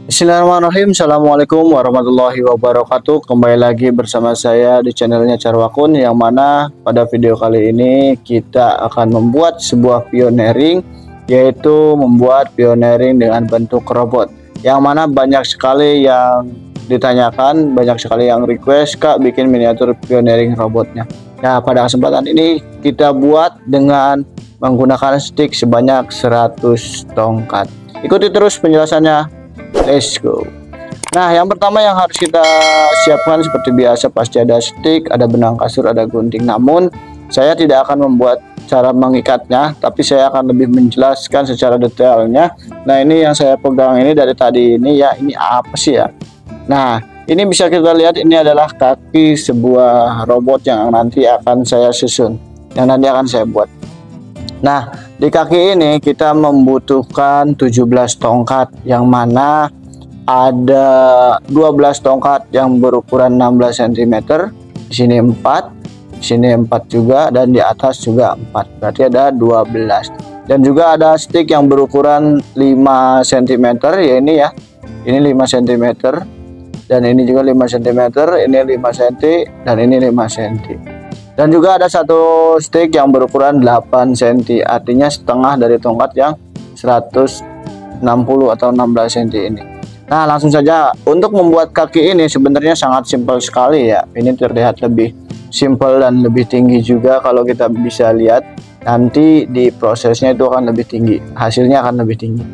Bismillahirrahmanirrahim. Assalamualaikum warahmatullahi wabarakatuh. Kembali lagi bersama saya di channelnya Carwakun, yang mana pada video kali ini kita akan membuat sebuah pioneering, yaitu membuat pioneering dengan bentuk robot, yang mana banyak sekali yang ditanyakan, banyak sekali yang request, Kak, bikin miniatur pioneering robotnya. Nah, pada kesempatan ini kita buat dengan menggunakan stick sebanyak 100 tongkat. Ikuti terus penjelasannya. Let's go. Nah, yang pertama yang harus kita siapkan seperti biasa, pasti ada stick, ada benang kasur, ada gunting. Namun saya tidak akan membuat cara mengikatnya, tapi saya akan lebih menjelaskan secara detailnya. Nah, ini yang saya pegang ini dari tadi ini ya, ini apa sih ya? Nah, ini bisa kita lihat, ini adalah kaki sebuah robot yang nanti akan saya susun, yang nanti akan saya buat. Nah, di kaki ini kita membutuhkan 17 tongkat, yang mana ada 12 tongkat yang berukuran 16 cm, di sini 4, di sini 4 juga, dan di atas juga 4. Berarti ada 12. Dan juga ada stick yang berukuran 5 cm, ya ini ya. Ini 5 cm, dan ini juga 5 cm, ini 5 cm, dan ini 5 cm. Dan juga ada satu stick yang berukuran 8 cm, artinya setengah dari tongkat yang 160 atau 16 cm ini. Nah, langsung saja untuk membuat kaki ini sebenarnya sangat simpel sekali ya. Ini terlihat lebih simpel dan lebih tinggi juga, kalau kita bisa lihat nanti di prosesnya itu akan lebih tinggi, hasilnya akan lebih tinggi.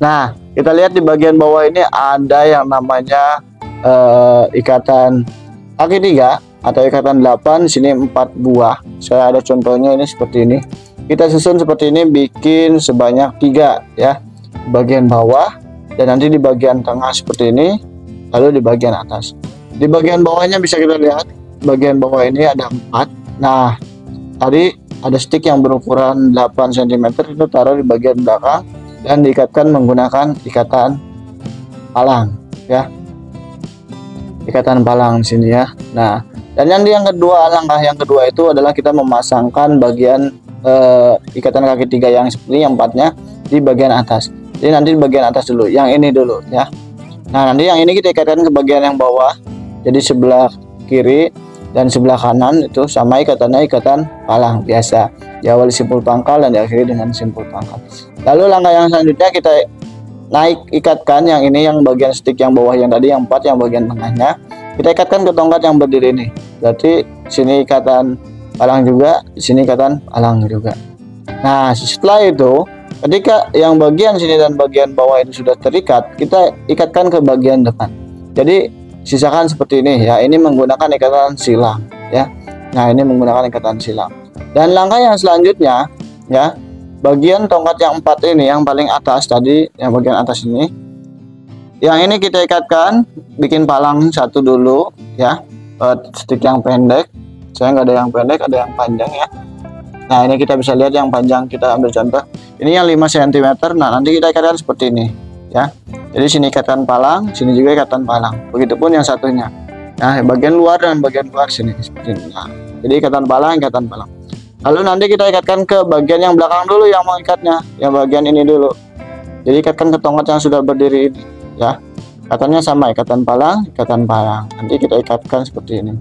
Nah, kita lihat di bagian bawah ini ada yang namanya ikatan kaki 3 atau ikatan 8, sini 4 buah. Saya ada contohnya ini seperti ini. Kita susun seperti ini, bikin sebanyak 3 ya, bagian bawah, dan nanti di bagian tengah seperti ini, lalu di bagian atas. Di bagian bawahnya bisa kita lihat, bagian bawah ini ada 4. Nah, tadi ada stick yang berukuran 8 cm itu taruh di bagian belakang dan diikatkan menggunakan ikatan palang ya. Ikatan palang di sini ya. Nah, dan yang kedua, langkah yang kedua itu adalah kita memasangkan bagian ikatan kaki 3 yang seperti yang 4-nya di bagian atas. Jadi nanti di bagian atas dulu, yang ini dulu ya. Nah, nanti yang ini kita ikatkan ke bagian yang bawah. Jadi sebelah kiri dan sebelah kanan itu sama ikatannya, ikatan palang biasa. Diawali simpul pangkal dan diakhiri dengan simpul pangkal. Lalu langkah yang selanjutnya kita ikatkan yang ini, yang bagian stick yang bawah yang tadi yang 4, yang bagian tengahnya. Kita ikatkan ke tongkat yang berdiri ini. Berarti sini ikatan palang juga, di sini ikatan palang juga. Nah, setelah itu ketika yang bagian sini dan bagian bawah itu sudah terikat, kita ikatkan ke bagian depan. Jadi sisakan seperti ini ya. Ini menggunakan ikatan silang ya. Nah, ini menggunakan ikatan silang. Dan langkah yang selanjutnya ya, bagian tongkat yang 4 ini, yang paling atas tadi, yang bagian atas ini, yang ini kita ikatkan, bikin palang satu dulu ya. Stick yang pendek, saya nggak ada yang pendek, ada yang panjang ya. Nah, ini kita bisa lihat yang panjang, kita ambil contoh ini yang 5 cm. Nah, nanti kita ikatkan seperti ini ya. Jadi sini ikatan palang, sini juga ikatan palang, begitupun yang satunya. Nah, bagian luar dan bagian luar sini seperti ini. Nah, jadi ikatan palang, ikatan palang. Lalu nanti kita ikatkan ke bagian yang belakang dulu, yang mau ikatnya, yang bagian ini dulu. Jadi ikatkan ke tongkat yang sudah berdiri ini ya. Ikatannya sama, ikatan palang, ikatan palang. Nanti kita ikatkan seperti ini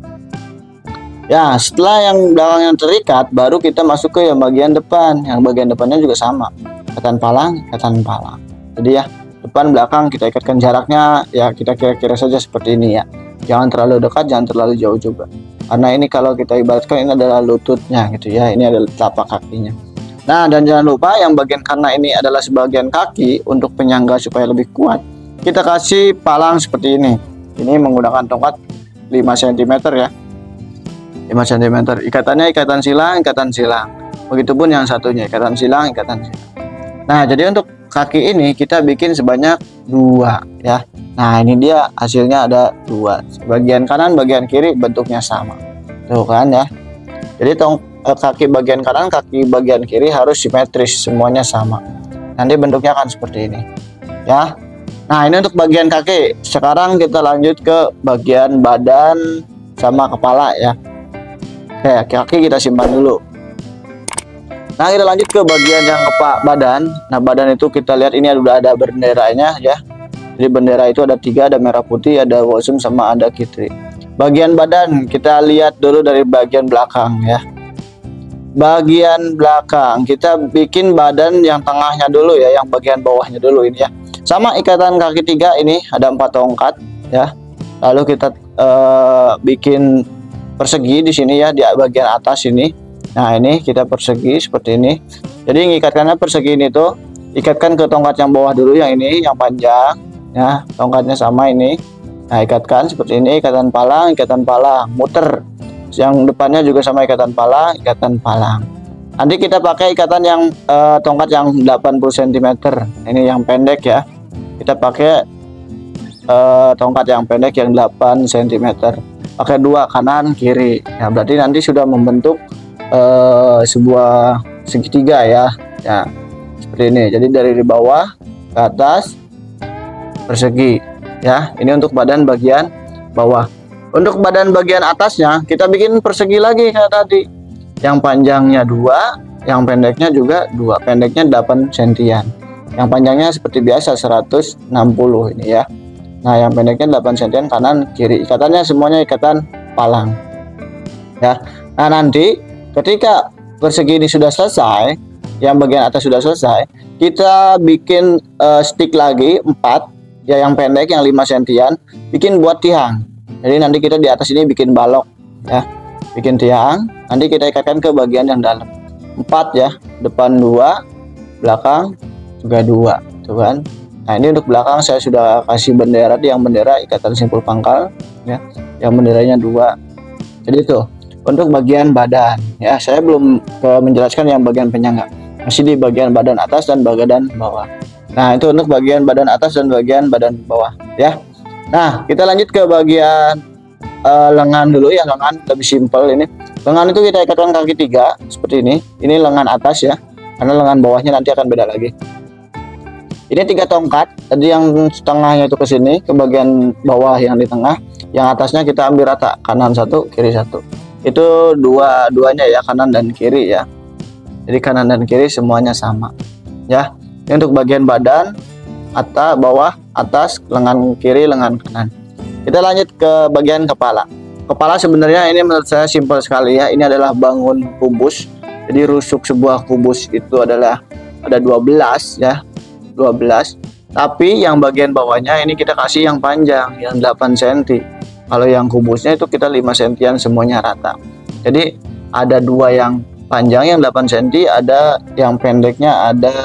ya. Setelah yang belakang yang terikat, baru kita masuk ke yang bagian depan. Yang bagian depannya juga sama, ikatan palang, ikatan palang. Jadi ya, depan belakang kita ikatkan jaraknya ya, kita kira-kira saja seperti ini ya. Jangan terlalu dekat, jangan terlalu jauh juga, karena ini kalau kita ibaratkan ini adalah lututnya gitu ya, ini adalah telapak kakinya. Nah, dan jangan lupa yang bagian karena ini adalah sebagian kaki, untuk penyangga supaya lebih kuat, kita kasih palang seperti ini. Ini menggunakan tongkat 5 cm ya, 5 cm. Ikatannya ikatan silang, ikatan silang. Begitupun yang satunya, ikatan silang, ikatan silang. Nah, jadi untuk kaki ini kita bikin sebanyak 2 ya. Nah, ini dia hasilnya, ada 2. Bagian kanan, bagian kiri bentuknya sama. Tuh kan ya. Jadi kaki bagian kanan, kaki bagian kiri harus simetris, semuanya sama. Nanti bentuknya akan seperti ini ya. Nah, ini untuk bagian kaki. Sekarang kita lanjut ke bagian badan sama kepala ya. Oke, kaki kita simpan dulu. Nah, kita lanjut ke bagian yang badan. Nah, badan itu kita lihat ini udah ada benderanya ya. Jadi bendera itu ada 3, ada merah putih, ada Wasum, sama ada Kitri. Bagian badan kita lihat dulu dari bagian belakang ya. Bagian belakang kita bikin badan yang tengahnya dulu ya, yang bagian bawahnya dulu ini ya. Sama ikatan kaki 3 ini ada 4 tongkat ya. Lalu kita bikin persegi di sini ya, di bagian atas ini. Nah, ini kita persegi seperti ini. Jadi ngikatkannya persegi ini tuh, ikatkan ke tongkat yang bawah dulu, yang ini yang panjang ya, tongkatnya sama ini. Nah, ikatkan seperti ini, ikatan palang, muter. Yang depannya juga sama, ikatan palang. Nanti kita pakai ikatan yang tongkat yang 80 cm. Ini yang pendek ya. Kita pakai tongkat yang pendek yang 8 cm. Pakai 2 kanan kiri. Ya, berarti nanti sudah membentuk sebuah segitiga ya. Ya, seperti ini. Jadi dari bawah ke atas persegi ya. Ini untuk badan bagian bawah. Untuk badan bagian atasnya kita bikin persegi lagi kayak tadi. Yang panjangnya 2, yang pendeknya juga 2. Pendeknya 8 sentian. Yang panjangnya seperti biasa 160 ini ya. Nah, yang pendeknya 8 sentian kanan kiri. Ikatannya semuanya ikatan palang. Ya. Nah, nanti ketika persegi ini sudah selesai, yang bagian atas sudah selesai, kita bikin stick lagi 4 ya, yang pendek yang 5 sentian, bikin buat tiang. Jadi nanti kita di atas ini bikin balok ya, bikin tiang. Nanti kita ikatkan ke bagian yang dalam 4 ya, depan 2, belakang juga 2 tuh kan. Nah, ini untuk belakang saya sudah kasih bendera, yang bendera ikatan simpul pangkal ya, yang benderanya 2. Jadi itu untuk bagian badan ya. Saya belum menjelaskan yang bagian penyangga, masih di bagian badan atas dan bagian bawah. Nah, itu untuk bagian badan atas dan bagian badan bawah ya. Nah, kita lanjut ke bagian lengan dulu ya. Lengan lebih simpel ini. Lengan itu kita ikatkan kaki 3 seperti ini. Ini lengan atas ya, karena lengan bawahnya nanti akan beda lagi. Ini 3 tongkat. Tadi yang setengahnya itu ke sini, ke bagian bawah yang di tengah. Yang atasnya kita ambil rata, kanan 1, kiri 1. Itu dua-duanya ya, kanan dan kiri ya. Jadi kanan dan kiri semuanya sama ya. Ini untuk bagian badan, atas, bawah, atas, lengan kiri, lengan kanan. Kita lanjut ke bagian kepala. Kepala sebenarnya ini menurut saya simpel sekali ya. Ini adalah bangun kubus. Jadi rusuk sebuah kubus itu adalah ada 12 ya, 12. Tapi yang bagian bawahnya ini kita kasih yang panjang, yang 8 cm. Kalau yang kubusnya itu kita 5 sentian semuanya rata. Jadi ada 2 yang panjang yang 8 cm, ada yang pendeknya ada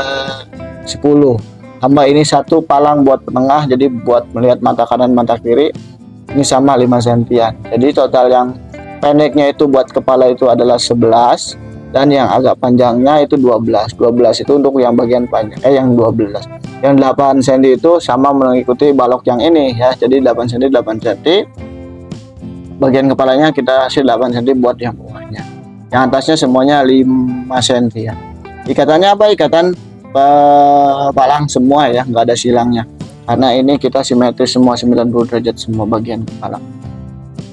10. Tambah ini 1 palang buat tengah, jadi buat melihat mata kanan mata kiri ini sama 5 sentian. Jadi total yang pendeknya itu buat kepala itu adalah 11, dan yang agak panjangnya itu 12. 12 itu untuk yang bagian panjang, yang 12. Yang 8 cm itu sama mengikuti balok yang ini ya. Jadi 8 cm 8 cm. Bagian kepalanya kita kasih 8 cm buat yang bawahnya. Yang atasnya semuanya 5 cm ya. Ikatannya apa? Ikatan palang semua ya, nggak ada silangnya, karena ini kita simetris semua 90 derajat semua bagian kepala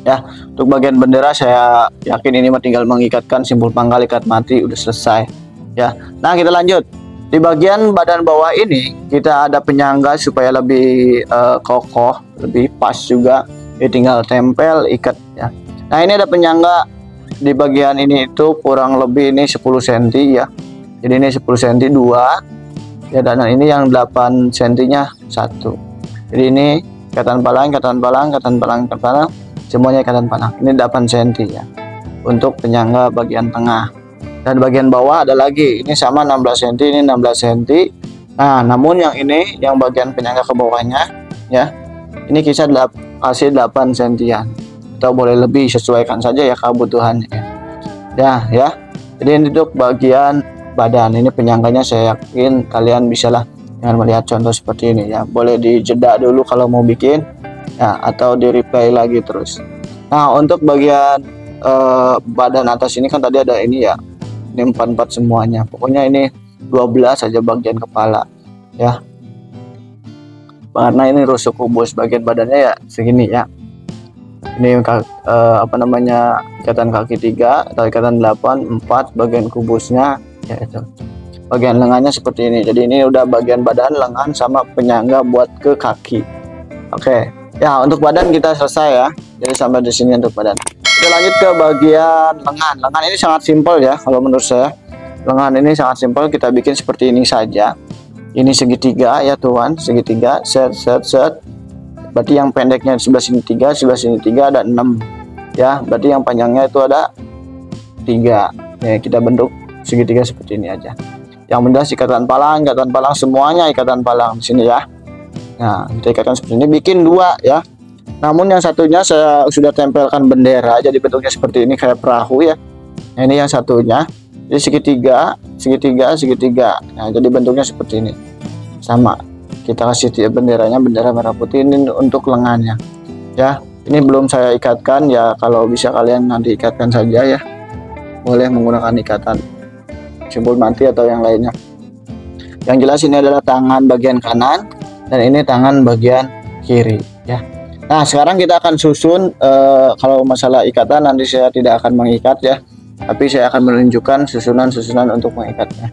ya. Untuk bagian bendera saya yakin ini tinggal mengikatkan simpul pangkal, ikat mati, udah selesai ya. Nah, kita lanjut di bagian badan bawah ini. Kita ada penyangga supaya lebih kokoh, lebih pas juga. Jadi tinggal tempel, ikat ya. Nah, ini ada penyangga di bagian ini itu kurang lebih ini 10 cm ya. Jadi ini 10 cm 2 ya, dan ini yang 8 cm nya 1. Jadi ini ikatan palang, semuanya ikatan palang. Ini 8 cm ya untuk penyangga bagian tengah. Dan bagian bawah ada lagi, ini sama 16 cm, ini 16 cm. Nah, namun yang ini yang bagian penyangga ke bawahnya ya, ini kisah kasih 8 cm, atau boleh lebih, sesuaikan saja ya kebutuhannya ya. Jadi ini untuk bagian badan. Ini penyangganya saya yakin kalian bisalah dengan melihat contoh seperti ini ya. Boleh dijeda dulu kalau mau bikin ya, atau di replay lagi terus. Nah, untuk bagian badan atas ini kan tadi ada ini ya, ini 44 semuanya. Pokoknya ini 12 saja bagian kepala ya, karena ini rusuk kubus. Bagian badannya ya segini ya. Ini ikatan kaki 3 atau ikatan 8, 4 bagian kubusnya ya itu. bagian lengannya seperti ini. Jadi ini udah bagian badan, lengan sama penyangga buat ke kaki. Oke. Ya, untuk badan kita selesai ya. Jadi sampai di sini untuk badan. Kita lanjut ke bagian lengan. Lengan ini sangat simpel ya kalau menurut saya. Lengan ini sangat simpel, kita bikin seperti ini saja. Ini segitiga ya Tuhan, segitiga, set. Berarti yang pendeknya sebelah sini 3, sebelah sini 3, ada 6 ya. Berarti yang panjangnya itu ada 3. Ya, kita bentuk segitiga seperti ini aja. Yang mendas ikatan palang semuanya ikatan palang di sini ya. Nah, kita ikatkan seperti ini, bikin 2 ya. Namun yang satunya saya sudah tempelkan bendera, jadi bentuknya seperti ini kayak perahu ya. Nah, ini yang satunya, jadi segitiga. Nah, jadi bentuknya seperti ini. Sama, kita kasih benderanya, bendera merah putih ini untuk lengannya. Ya, ini belum saya ikatkan ya. Kalau bisa kalian nanti ikatkan saja ya. Boleh menggunakan ikatan simpul mati atau yang lainnya. Yang jelas ini adalah tangan bagian kanan dan ini tangan bagian kiri ya. Nah, sekarang kita akan susun. Kalau masalah ikatan nanti saya tidak akan mengikat ya, tapi saya akan menunjukkan susunan untuk mengikatnya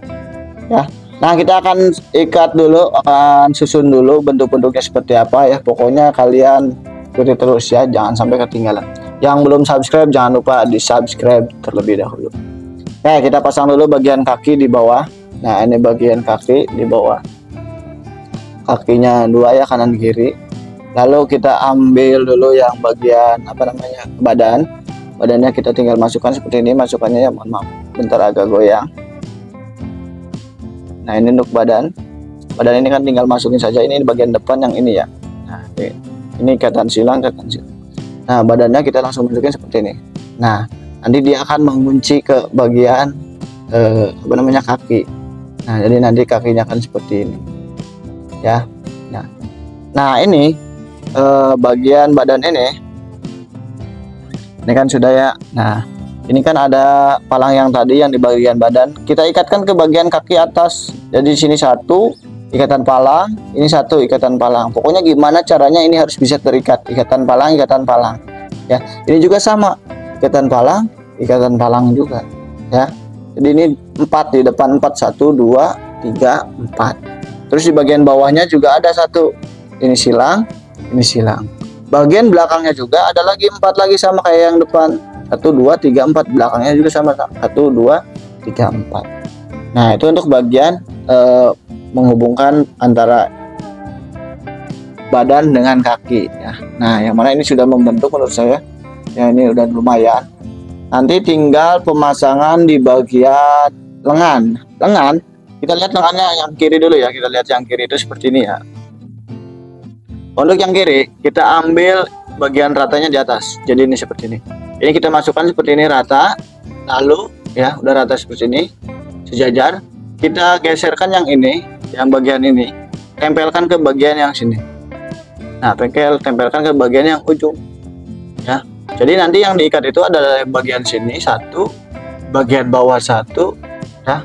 ya. Nah, kita akan ikat dulu, akan susun dulu bentuk-bentuknya seperti apa ya. Pokoknya kalian ikuti terus ya, jangan sampai ketinggalan. Yang belum subscribe jangan lupa di subscribe terlebih dahulu. Nah, kita pasang dulu bagian kaki di bawah. Nah, ini bagian kaki di bawah, kakinya 2 ya, kanan kiri. Lalu kita ambil dulu yang bagian badannya kita tinggal masukkan seperti ini. Masukannya ya, mohon maaf bentar agak goyang. Nah, ini untuk badan ini kan tinggal masukin saja. Ini bagian depan yang ini ya. Nah, ini ikatan silang. Nah, badannya kita langsung masukin seperti ini. Nah, nanti dia akan mengunci ke bagian kaki. Nah, jadi nanti kakinya akan seperti ini ya. Nah ini bagian badan ini kan sudah ya. Nah, ini kan ada palang yang tadi yang di bagian badan, kita ikatkan ke bagian kaki atas. Jadi di sini 1 ikatan palang, ini 1 ikatan palang. Pokoknya gimana caranya ini harus bisa terikat, ikatan palang ya. Ini juga sama, ikatan palang juga ya. Jadi ini 4 di depan, 4, 1 2 3 4. Terus di bagian bawahnya juga ada 1, ini silang. Bagian belakangnya juga ada lagi 4 lagi sama kayak yang depan, 1 2 3 4. Belakangnya juga sama, 1 2 3 4. Nah, itu untuk bagian menghubungkan antara badan dengan kaki ya. Nah, yang mana ini sudah membentuk menurut saya ya, ini udah lumayan. Nanti tinggal pemasangan di bagian lengan. Kita lihat lengannya yang kiri dulu ya. Kita lihat yang kiri itu seperti ini ya. Untuk yang kiri kita ambil bagian ratanya di atas. Jadi ini seperti ini. Ini kita masukkan seperti ini rata. Lalu ya udah rata seperti ini, sejajar. Kita geserkan yang ini, yang bagian ini, tempelkan ke bagian yang sini. Nah, tempelkan ke bagian yang ujung ya. Jadi nanti yang diikat itu adalah bagian sini 1, bagian bawah 1 ya.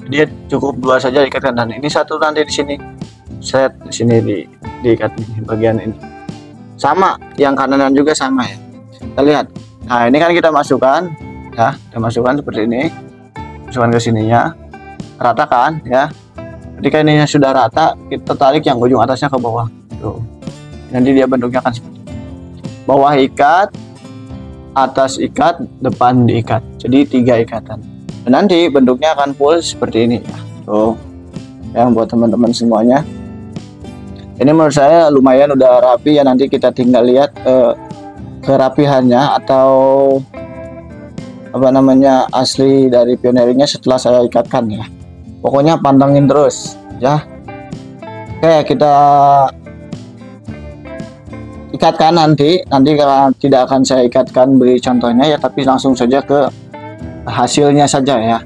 Dia cukup 2 saja diikatkan, dan ini 1 nanti di sini. Set di sini diikat nih, bagian ini. Sama, yang kanan juga sama ya. Kita lihat. Nah, ini kan kita masukkan ya, kita masukkan seperti ini. Masukkan ke sininya. Ratakan ya. Ketika ini sudah rata, kita tarik yang ujung atasnya ke bawah. Tuh. Nanti dia bentuknya akan seperti ini. Bawah ikat, atas ikat, depan diikat. Jadi 3 ikatan. Dan nanti bentuknya akan full seperti ini ya. Tuh. Ya, buat teman-teman semuanya. Ini menurut saya lumayan udah rapi ya. Nanti kita tinggal lihat kerapihannya atau asli dari pioneringnya setelah saya ikatkan ya. Pokoknya pantengin terus ya. Oke, kita ikatkan nanti tidak akan saya ikatkan beri contohnya ya, tapi langsung saja ke hasilnya saja ya.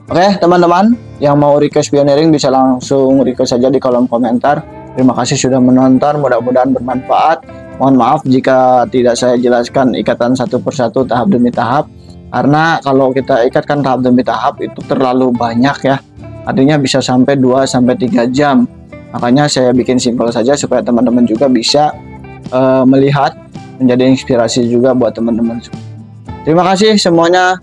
Oke teman-teman, yang mau request pioneering bisa langsung request saja di kolom komentar. Terima kasih sudah menonton, mudah-mudahan bermanfaat. Mohon maaf jika tidak saya jelaskan ikatan satu persatu, tahap demi tahap, karena kalau kita ikatkan tahap demi tahap itu terlalu banyak ya, artinya bisa sampai 2-3 jam. Makanya saya bikin simpel saja supaya teman-teman juga bisa melihat, menjadi inspirasi juga buat teman-teman. Terima kasih semuanya.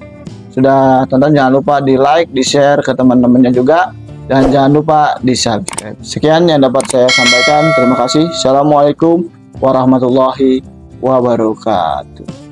sudah tonton. Jangan lupa di like, di share ke teman-temannya juga, dan jangan lupa di subscribe. Sekian yang dapat saya sampaikan. Terima kasih. Assalamualaikum warahmatullahi wabarakatuh.